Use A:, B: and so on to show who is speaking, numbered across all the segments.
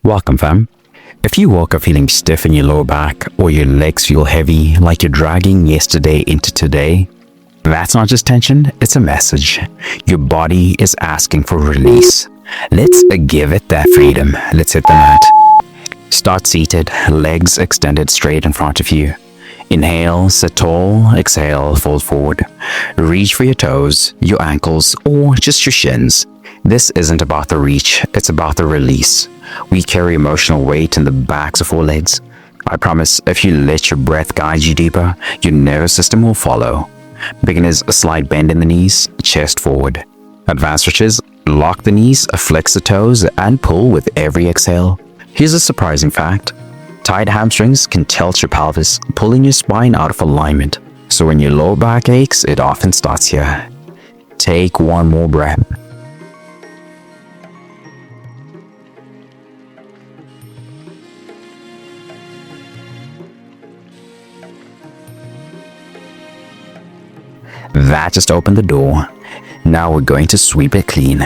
A: Welcome, fam. If you woke up feeling stiff in your lower back or your legs feel heavy like you're dragging yesterday into today, that's not just tension, it's a message. Your body is asking for release. Let's give it that freedom. Let's hit the mat. Start seated, legs extended straight in front of you. Inhale, sit tall. Exhale, fold forward. Reach for your toes, your ankles, or just your shins. This isn't about the reach, it's about the release. We carry emotional weight in the backs of our legs. I promise if you let your breath guide you deeper, your nervous system will follow. Beginners, a slight bend in the knees, chest forward. Advanced stretches, lock the knees, flex the toes, and pull with every exhale. Here's a surprising fact. Tight hamstrings can tilt your pelvis, pulling your spine out of alignment. So when your lower back aches, it often starts here. Take one more breath. That just opened the door. Now we're going to sweep it clean.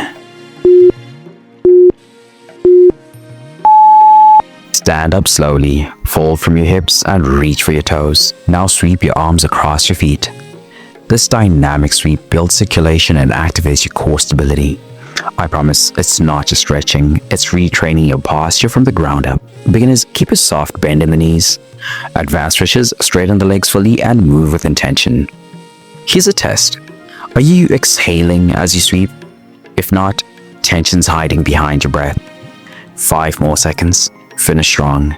A: Stand up slowly, fold from your hips and reach for your toes. Now sweep your arms across your feet. This dynamic sweep builds circulation and activates your core stability. I promise it's not just stretching, it's retraining your posture from the ground up. Beginners, keep a soft bend in the knees. Advanced stretches, straighten the legs fully and move with intention. Here's a test. Are you exhaling as you sweep? If not, tension's hiding behind your breath. 5 more seconds. Finish strong.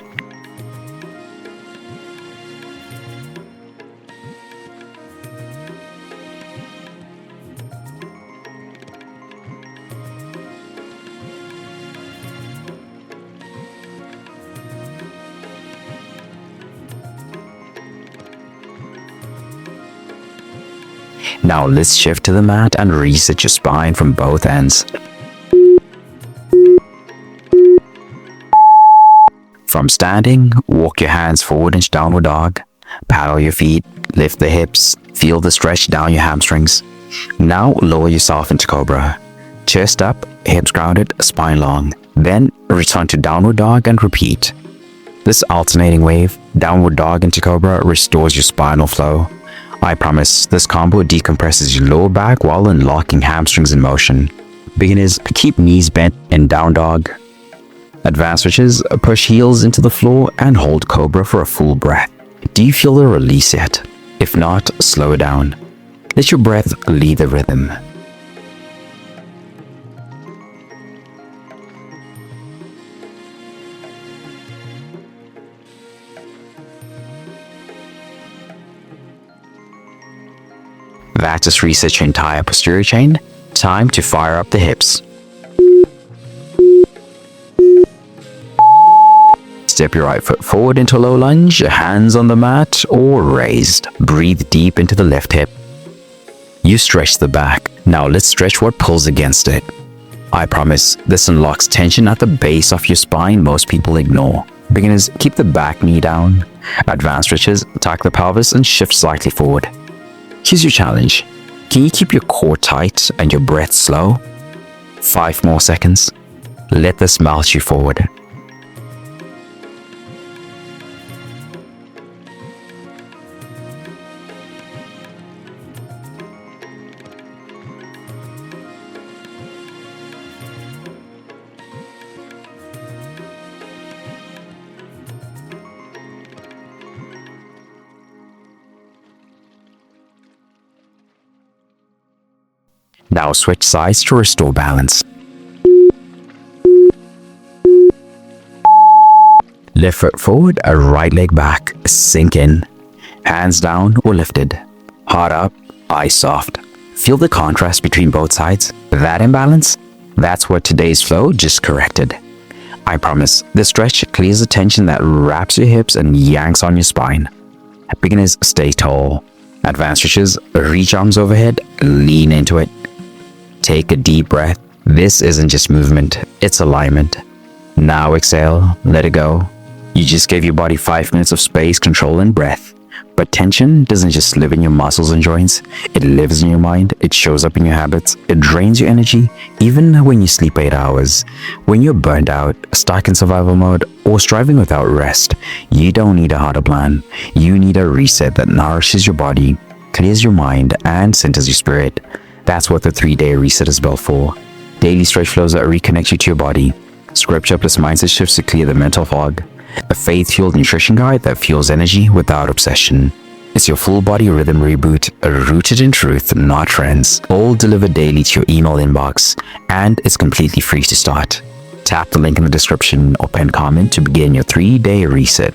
A: Now let's shift to the mat and reset your spine from both ends. From standing, walk your hands forward into downward dog. Paddle your feet, lift the hips, feel the stretch down your hamstrings. Now lower yourself into cobra. Chest up, hips grounded, spine long. Then return to downward dog and repeat. This alternating wave, downward dog into cobra, restores your spinal flow. I promise this combo decompresses your lower back while unlocking hamstrings in motion. Beginners, keep knees bent in down dog. Advanced stretches, push heels into the floor and hold cobra for a full breath. Do you feel the release yet? If not, slow it down. Let your breath lead the rhythm. That just resets your entire posterior chain. Time to fire up the hips. Step your right foot forward into a low lunge, hands on the mat or raised. Breathe deep into the left hip. You stretch the back. Now let's stretch what pulls against it. I promise this unlocks tension at the base of your spine most people ignore. Beginners, keep the back knee down. Advanced stretches, tuck the pelvis and shift slightly forward. Here's your challenge. Can you keep your core tight and your breath slow? 5 more seconds. Let this melt you forward. Now switch sides to restore balance. Left foot forward, a right leg back, sink in. Hands down or lifted. Heart up, eyes soft. Feel the contrast between both sides? That imbalance? That's what today's flow just corrected. I promise, this stretch clears the tension that wraps your hips and yanks on your spine. Beginners, stay tall. Advanced stretches, reach arms overhead, lean into it. Take a deep breath. This isn't just movement, it's alignment. Now exhale, let it go. You just gave your body 5 minutes of space, control, and breath. But tension doesn't just live in your muscles and joints, it lives in your mind, it shows up in your habits, it drains your energy, even when you sleep 8 hours. When you're burned out, stuck in survival mode, or striving without rest, you don't need a harder plan. You need a reset that nourishes your body, clears your mind, and centers your spirit. That's what the 3-day reset is built for. Daily stretch flows that reconnect you to your body, scripture plus mindset shifts to clear the mental fog, a faith-fueled nutrition guide that fuels energy without obsession. It's your full body rhythm reboot, rooted in truth, not trends, all delivered daily to your email inbox, and it's completely free to start. Tap the link in the description or pinned comment to begin your 3-day reset.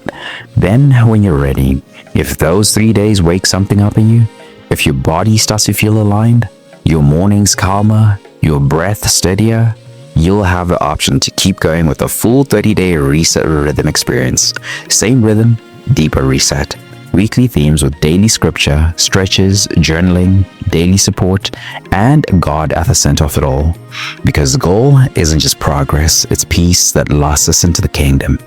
A: Then, when you're ready, if those 3 days wake something up in you, if your body starts to feel aligned, your mornings calmer, your breath steadier, you'll have the option to keep going with a full 30-day reset rhythm experience. Same rhythm, deeper reset. Weekly themes with daily scripture, stretches, journaling, daily support, and God at the center of it all. Because the goal isn't just progress, it's peace that lasts us into the kingdom.